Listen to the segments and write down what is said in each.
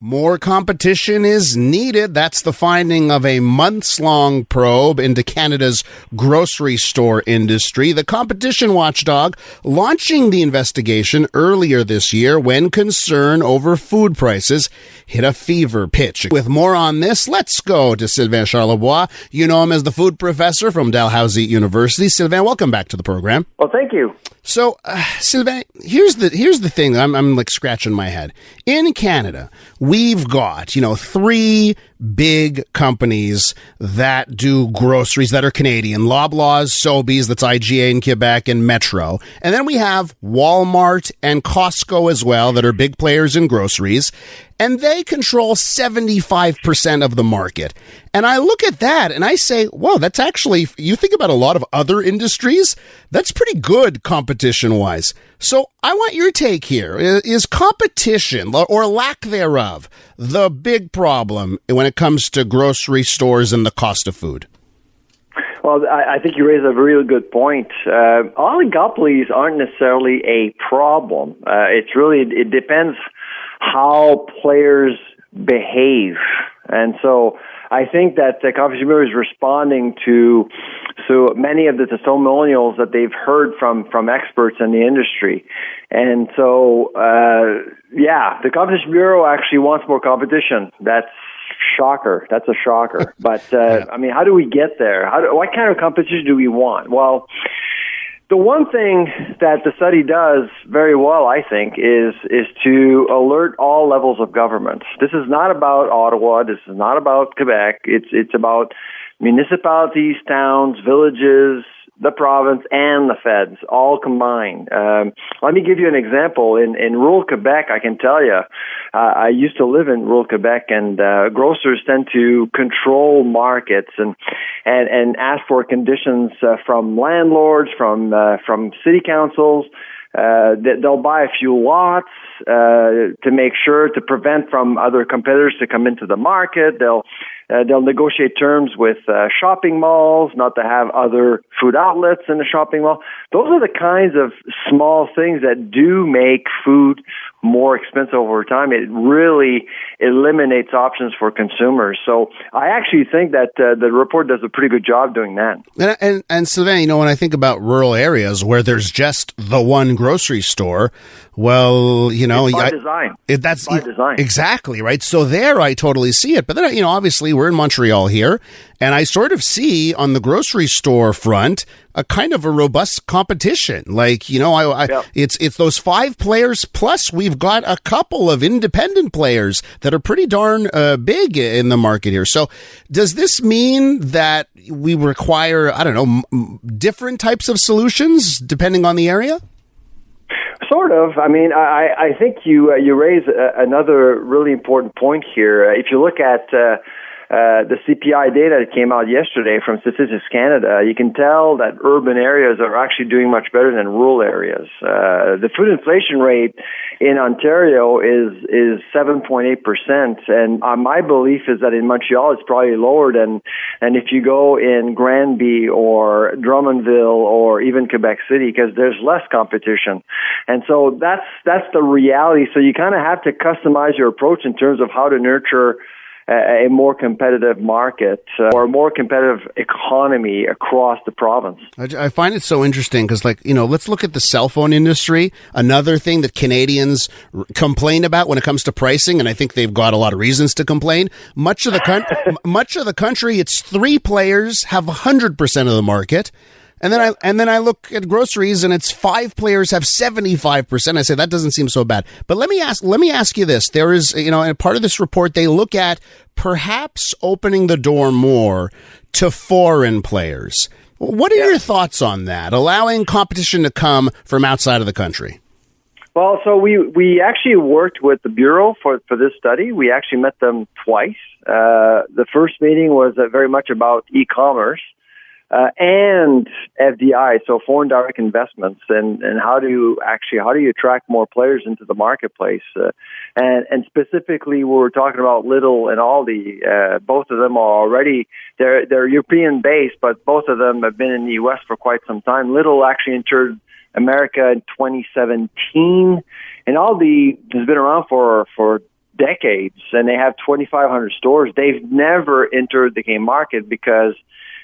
More competition is needed. That's the finding of a months-long probe into Canada's grocery store industry. The competition watchdog launching the investigation earlier this year when concern over food prices hit a fever pitch. With more on this, let's go to Sylvain Charlebois. You know him as the food professor from Dalhousie University. Sylvain, welcome back to the program. Well, thank you. So, Sylvain, here's the thing. I'm like scratching my head. In Canada, we've got, three big companies that do groceries that are Canadian. Loblaws, Sobeys, that's IGA in Quebec, and Metro. And then we have Walmart and Costco as well that are big players in groceries. And they control 75% of the market. And I look at that and I say, whoa, that's actually, you think about a lot of other industries, that's pretty good competition-wise. So I want your take here. Is competition, or lack thereof, the big problem when it comes to grocery stores and the cost of food? Well, I think you raise a really good point. Oligopolies aren't necessarily a problem. It depends how players behave. And so I think that the Competition Bureau is responding to so many of the testimonials that they've heard from experts in the industry. And so, the Competition Bureau actually wants more competition. That's a shocker. But, how do we get there? What kind of competition do we want? Well, the one thing that the study does very well, I think, is to alert all levels of government. This is not about Ottawa. This is not about Quebec. It's about municipalities, towns, villages, the province, and the feds, all combined. Let me give you an example. In rural Quebec, I can tell you, I used to live in rural Quebec, and grocers tend to control markets and ask for conditions from landlords, from city councils. They'll buy a few lots to make sure to prevent from other competitors to come into the market. They'll negotiate terms with shopping malls, not to have other food outlets in the shopping mall. Those are the kinds of small things that do make food more expensive over time. It really eliminates options for consumers. So I actually think that the report does a pretty good job doing that. And Sylvain, when I think about rural areas where there's just the one grocery store, well, it's by design. That's by design. Exactly, right? So there I totally see it. But then, obviously we're in Montreal here, and I sort of see on the grocery store front a kind of a robust competition. It's those five players, plus we've got a couple of independent players that are pretty darn big in the market here. So does this mean that we require, different types of solutions depending on the area? Sort of. I think you raise another really important point here. If you look at the CPI data that came out yesterday from Statistics Canada, you can tell that urban areas are actually doing much better than rural areas. The food inflation rate in Ontario is 7.8%, and my belief is that in Montreal it's probably lower than if you go in Granby or Drummondville or even Quebec City, because there's less competition. And so that's the reality. So you kind of have to customize your approach in terms of how to nurture a more competitive market or a more competitive economy across the province. I find it so interesting because, let's look at the cell phone industry. Another thing that Canadians complain about when it comes to pricing, and I think they've got a lot of reasons to complain. Much of the country, it's three players have 100% of the market. And then I look at groceries and it's five players have 75%. I say that doesn't seem so bad. But let me ask you this. There is, in part of this report, they look at perhaps opening the door more to foreign players. What are your thoughts on that? Allowing competition to come from outside of the country? Well, so we actually worked with the Bureau for this study. We actually met them twice. The first meeting was very much about e-commerce. And FDI, so foreign direct investments, and how do you attract more players into the marketplace? And specifically, we were talking about Lidl and Aldi. Both of them are already they're European based, but both of them have been in the U.S. for quite some time. Lidl actually entered America in 2017, and Aldi has been around for decades, and they have 2,500 stores. They've never entered the game market because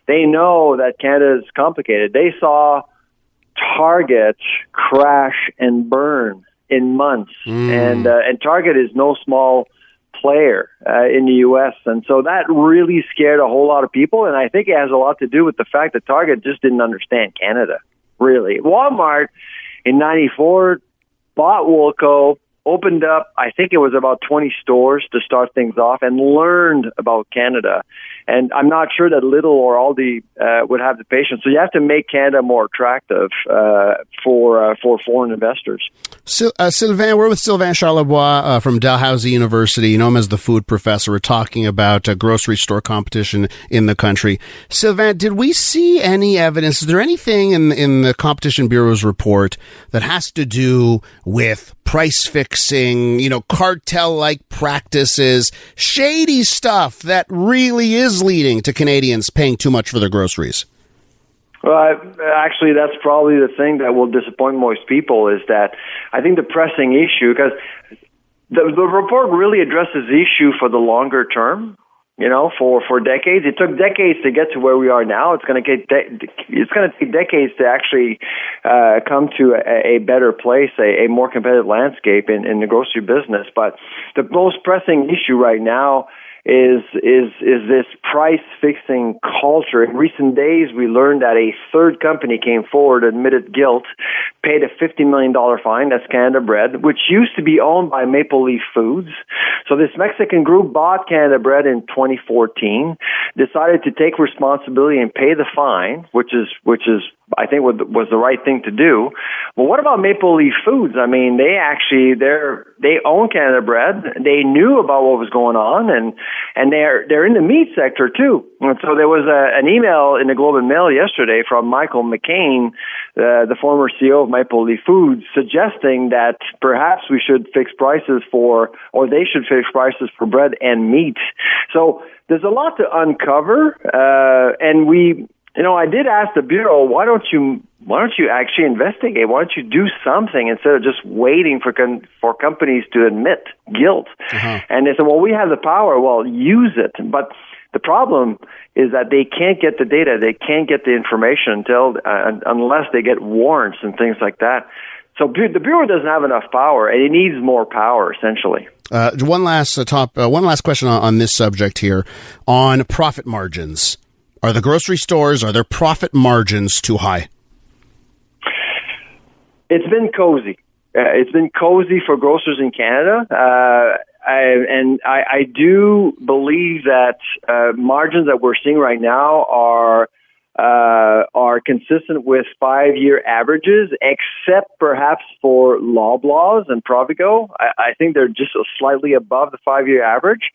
they know that Canada is complicated. They saw Target crash and burn in months, and Target is no small player in the U.S., and so that really scared a whole lot of people, and I think it has a lot to do with the fact that Target just didn't understand Canada, really. Walmart in 94 bought Woolco, opened up, I think it was about 20 stores to start things off, and learned about Canada. And I'm not sure that Lidl or Aldi would have the patience. So you have to make Canada more attractive for foreign investors. Sylvain, we're with Sylvain Charlebois from Dalhousie University. You know him as the food professor. We're talking about grocery store competition in the country. Sylvain, did we see any evidence? Is there anything in the Competition Bureau's report that has to do with price fixing, cartel-like practices, shady stuff that really is leading to Canadians paying too much for their groceries? Well, actually, that's probably the thing that will disappoint most people is that I think the pressing issue, because the report really addresses the issue for the longer term, for decades. It took decades to get to where we are now. It's going to take decades to actually come to a better place, a more competitive landscape in the grocery business. But the most pressing issue right now is this price fixing culture. In recent days, we learned that a third company came forward, admitted guilt, paid a $50 million fine. That's Canada Bread, which used to be owned by Maple Leaf Foods. So this Mexican group bought Canada Bread in 2014, decided to take responsibility and pay the fine, which is I think was the right thing to do. But what about Maple Leaf Foods? I mean, they own Canada Bread. They knew about what was going on, and they're in the meat sector too. And so there was an email in the Globe and Mail yesterday from Michael McCain, the former CEO of Maple Leaf Foods, suggesting that perhaps we should fix prices they should fix prices for bread and meat. So there's a lot to uncover, and I did ask the Bureau, why don't you actually investigate? Why don't you do something instead of just waiting for companies to admit guilt? Uh-huh. And they said, well, we have the power. Well, use it. But the problem is that they can't get the data. They can't get the information unless they get warrants and things like that. So the Bureau doesn't have enough power, and it needs more power, essentially. One last question on this subject here on profit margins. Are the grocery stores, are their profit margins too high? It's been cozy. It's been cozy for grocers in Canada. I do believe that margins that we're seeing right now are consistent with 5-year averages, except perhaps for Loblaws and Provigo. I think they're just slightly above the 5-year average.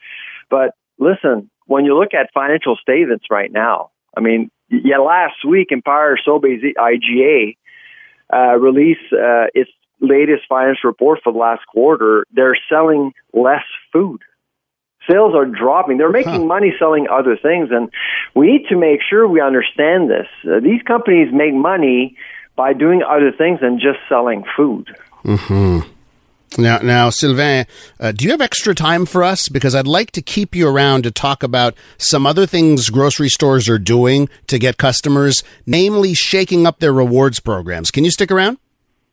But listen, when you look at financial statements right now, I mean, last week Empire Sobeys IGA released its latest financial report for the last quarter. They're selling less food. Sales are dropping. They're making money selling other things, and we need to make sure we understand this. These companies make money by doing other things than just selling food. Mm-hmm. Now, Sylvain, do you have extra time for us? Because I'd like to keep you around to talk about some other things grocery stores are doing to get customers, namely shaking up their rewards programs. Can you stick around?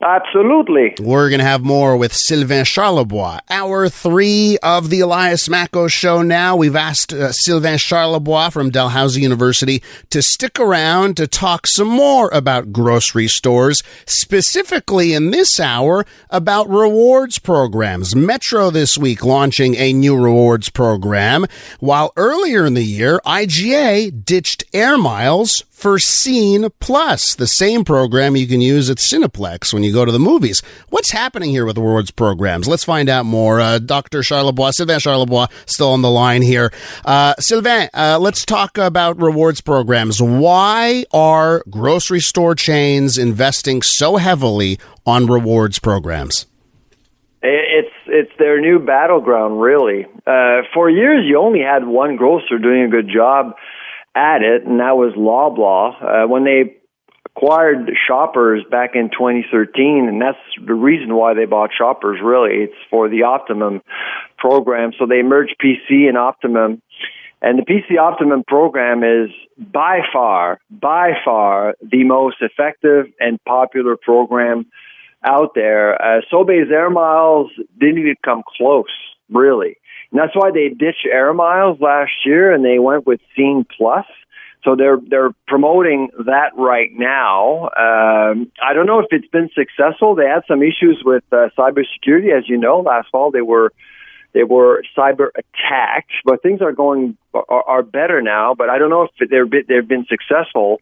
Absolutely. We're going to have more with Sylvain Charlebois. Hour 3 of the Elias Makos Show now. We've asked Sylvain Charlebois from Dalhousie University to stick around to talk some more about grocery stores, specifically in this hour about rewards programs. Metro this week launching a new rewards program, while earlier in the year, IGA ditched Air Miles for Scene Plus, the same program you can use at Cineplex when you go to the movies. What's happening here with rewards programs? Let's find out more. Dr. Charlebois, Sylvain Charlebois, still on the line here. Sylvain, let's talk about rewards programs. Why are grocery store chains investing so heavily on rewards programs? It's their new battleground, really. For years, you only had one grocer doing a good job at it, and that was Loblaw. When they acquired Shoppers back in 2013, and that's the reason why they bought Shoppers, really. It's for the Optimum program. So they merged PC and Optimum. And the PC Optimum program is by far the most effective and popular program out there. Sobeys Air Miles didn't even come close, really. And that's why they ditched Air Miles last year and they went with Scene Plus. So they're promoting that right now. I don't know if it's been successful. They had some issues with cybersecurity, as you know. Last fall they were cyber attacked, but things are better now. But I don't know if they've been successful.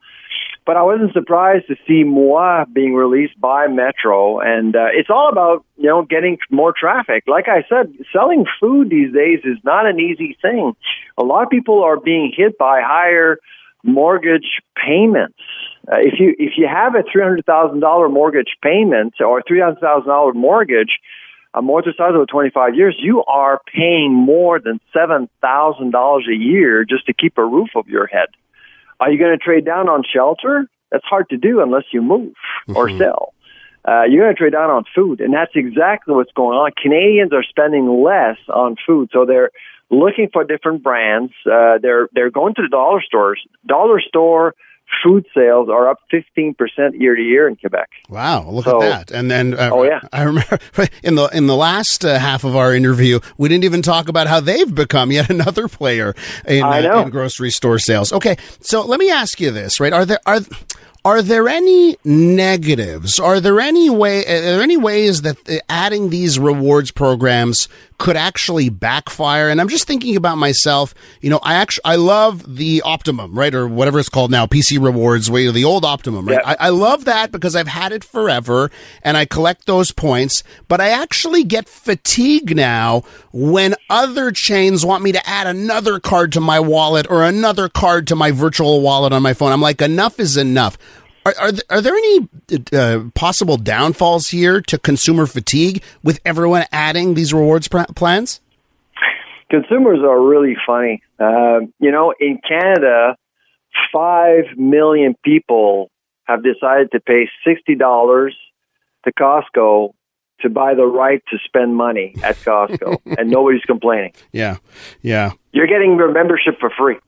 But I wasn't surprised to see Moi being released by Metro, and it's all about getting more traffic. Like I said, selling food these days is not an easy thing. A lot of people are being hit by higher mortgage payments. If you have a $300,000 mortgage payment or $300,000 mortgage, amortized over 25 years, you are paying more than $7,000 a year just to keep a roof over your head. Are you going to trade down on shelter? That's hard to do unless you move or sell. You're going to trade down on food, and that's exactly what's going on. Canadians are spending less on food, so they're looking for different brands. They're going to the dollar stores. Dollar store food sales are up 15% year to year in Quebec. Wow, look at that! And then, yeah. I remember in the last half of our interview, we didn't even talk about how they've become yet another player in grocery store sales. Okay, so let me ask you this: right? Are there any negatives? Are there any ways that adding these rewards programs could actually backfire? And I'm just thinking about myself. I love the Optimum, right, or whatever it's called now, PC Rewards, the old Optimum, right? Yeah. I love that because I've had it forever and I collect those points. But I actually get fatigued now when other chains want me to add another card to my wallet or another card to my virtual wallet on my phone. I'm like, enough is enough. Are there any possible downfalls here to consumer fatigue with everyone adding these rewards plans? Consumers are really funny. In Canada, 5 million people have decided to pay $60 to Costco to buy the right to spend money at Costco, and nobody's complaining. Yeah. You're getting your membership for free.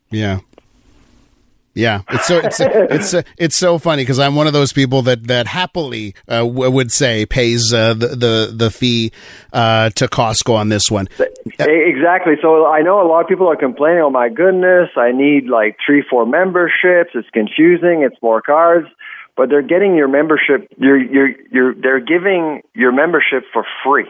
Yeah, it's so funny because I'm one of those people that happily would say pays the fee to Costco on this one. Exactly. So I know a lot of people are complaining. Oh my goodness, I need like 3-4 memberships. It's confusing. It's more cards, but they're getting your membership. They're giving your membership for free.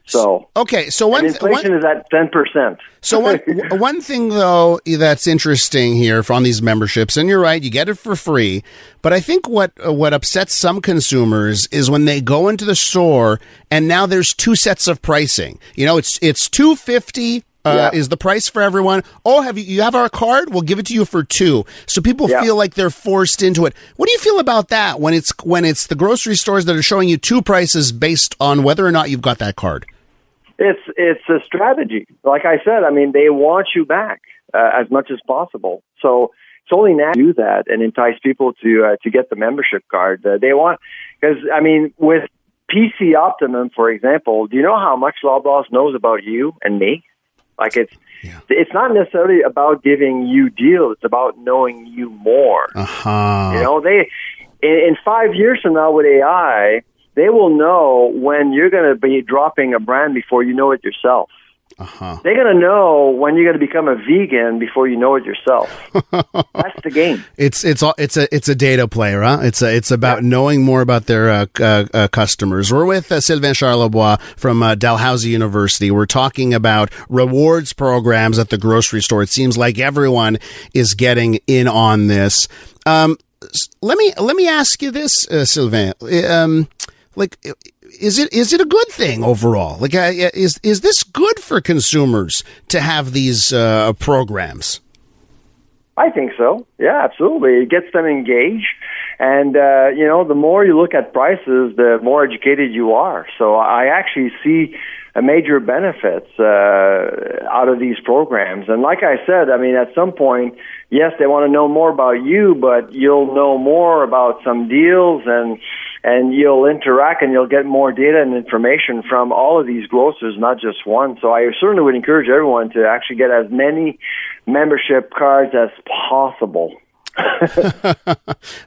So inflation is at 10%. So one thing though that's interesting here on these memberships, and you're right, you get it for free. But I think what upsets some consumers is when they go into the store and now there's two sets of pricing. It's $2.50 is the price for everyone. Oh, you have our card? We'll give it to you for $2. So people feel like they're forced into it. What do you feel about that when it's the grocery stores that are showing you two prices based on whether or not you've got that card? It's a strategy. Like I said, they want you back as much as possible. So it's only now to do that and entice people to get the membership card. They want, because with PC Optimum, for example, do you know how much Loblaws knows about you and me? Like it's not necessarily about giving you deals. It's about knowing you more. They in 5 years from now with AI, they will know when you're going to be dropping a brand before you know it yourself. They're going to know when you're going to become a vegan before you know it yourself. That's the game. It's a data play, huh? It's about knowing more about their customers. We're with Sylvain Charlebois from Dalhousie University. We're talking about rewards programs at the grocery store. It seems like everyone is getting in on this. Let me ask you this, Sylvain. Is it a good thing overall? Is this good for consumers to have these programs? I think so. Yeah, absolutely. It gets them engaged. And, the more you look at prices, the more educated you are. So I actually see major benefits out of these programs. And like I said, I mean, at some point, yes, they want to know more about you, but you'll know more about some deals, and you'll interact, and you'll get more data and information from all of these grocers, not just one. So I certainly would encourage everyone to actually get as many membership cards as possible.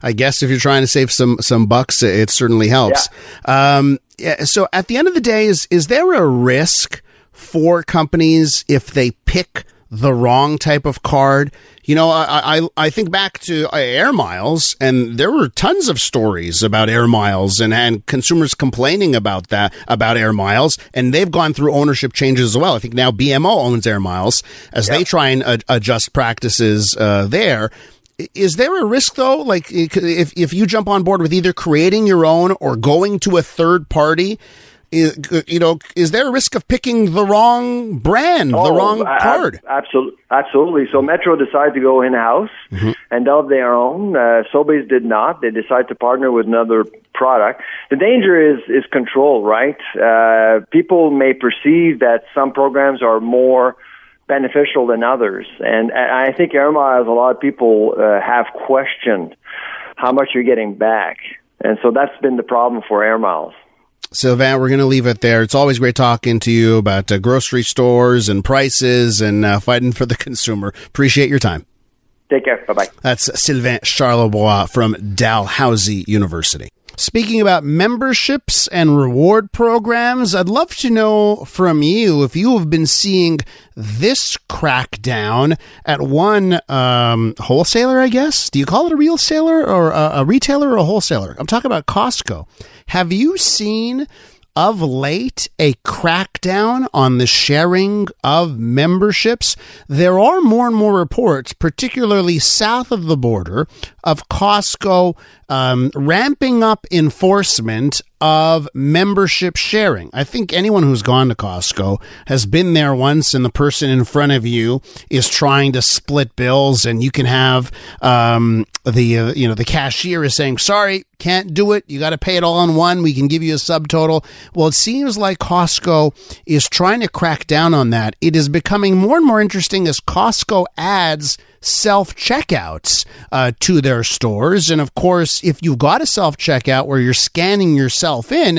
I guess if you're trying to save some bucks, it certainly helps. So at the end of the day, is there a risk for companies if they pick the wrong type of card? You know, I think back to Air Miles, and there were tons of stories about Air Miles and consumers complaining about Air Miles, and they've gone through ownership changes as well. I think now BMO owns Air Miles as they try and adjust practices there. Is there a risk, though, like if you jump on board with either creating your own or going to a third party, is there a risk of picking the wrong brand, the wrong card? Absolutely. So Metro decided to go in-house and develop their own. Sobeys did not. They decided to partner with another product. The danger is control, right? People may perceive that some programs are more beneficial than others. And I think Air Miles, a lot of people have questioned how much you're getting back. And so that's been the problem for Air Miles. Sylvain, we're going to leave it there. It's always great talking to you about grocery stores and prices and fighting for the consumer. Appreciate your time. Take care. Bye-bye. That's Sylvain Charlebois from Dalhousie University. Speaking about memberships and reward programs, I'd love to know from you if you have been seeing this crackdown at one wholesaler, I guess. Do you call it a retailer or a retailer or a wholesaler? I'm talking about Costco. Have you seen of late a crackdown on the sharing of memberships? There are more and more reports, particularly south of the border, of Costco ramping up enforcement of membership sharing. I think anyone who's gone to Costco has been there once, and the person in front of you is trying to split bills, and you can have the cashier is saying, "Sorry, can't do it. You got to pay it all on one. We can give you a subtotal." Well, it seems like Costco is trying to crack down on that. It is becoming more and more interesting as Costco adds self-checkouts to their stores. And of course, if you've got a self-checkout where you're scanning yourself in,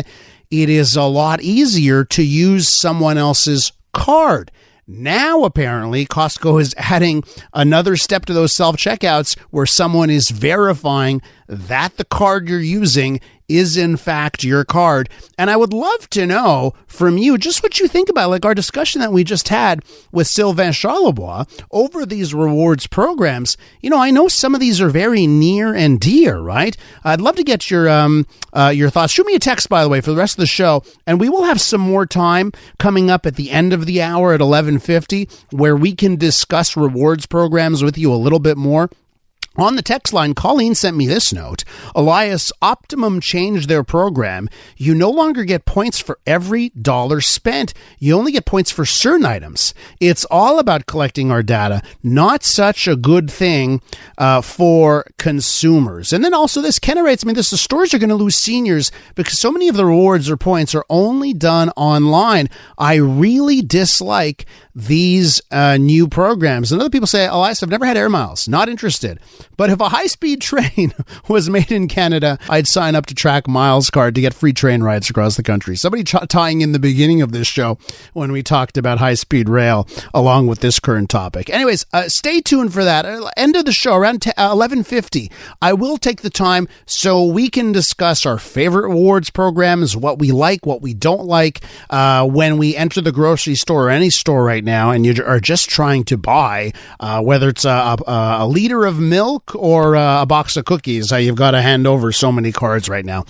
it is a lot easier to use someone else's card. Now, apparently, Costco is adding another step to those self-checkouts where someone is verifying that the card you're using is in fact your card. And I would love to know from you just what you think about, like our discussion that we just had with Sylvain Charlebois over these rewards programs. You know, I know some of these are very near and dear, right? I'd love to get your thoughts. Shoot me a text, by the way, for the rest of the show, and we will have some more time coming up at the end of the hour at 11:50 where we can discuss rewards programs with you a little bit more. On the text line, Colleen sent me this note. Elias, Optimum changed their program. You no longer get points for every dollar spent. You only get points for certain items. It's all about collecting our data. Not such a good thing for consumers. And then also this, Kenna writes me this, the stores are going to lose seniors because so many of the rewards or points are only done online. I really dislike these new programs. And other people say, Elias, I've never had Air Miles. Not interested. But if a high-speed train was made in Canada, I'd sign up to Track Miles card to get free train rides across the country. Somebody tying in the beginning of this show when we talked about high-speed rail along with this current topic. Anyways, stay tuned for that. End of the show, around 11:50, I will take the time so we can discuss our favorite rewards programs, what we like, what we don't like, when we enter the grocery store or any store right now and you are just trying to buy, whether it's a liter of milk or a box of cookies. You've got to hand over so many cards right now.